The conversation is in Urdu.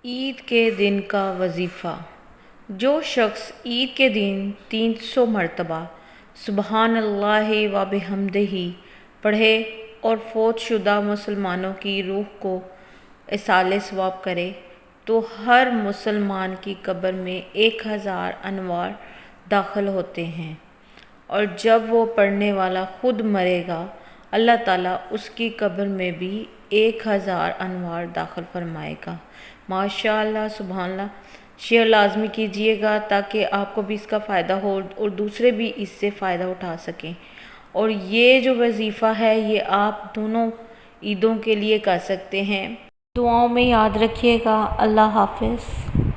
عید کے دن کا وظیفہ۔ جو شخص عید کے دن 300 مرتبہ سبحان اللہ و بحمدہ پڑھے اور فوت شدہ مسلمانوں کی روح کو ایصال ثواب کرے تو ہر مسلمان کی قبر میں 1000 انوار داخل ہوتے ہیں، اور جب وہ پڑھنے والا خود مرے گا اللہ تعالیٰ اس کی قبر میں بھی 1000 انوار داخل فرمائے گا۔ ماشاءاللہ، سبحان اللہ۔ شیئر لازمی کیجئے گا تاکہ آپ کو بھی اس کا فائدہ ہو اور دوسرے بھی اس سے فائدہ اٹھا سکیں۔ اور یہ جو وظیفہ ہے یہ آپ دونوں عیدوں کے لیے کر سکتے ہیں۔ دعاؤں میں یاد رکھیے گا۔ اللہ حافظ۔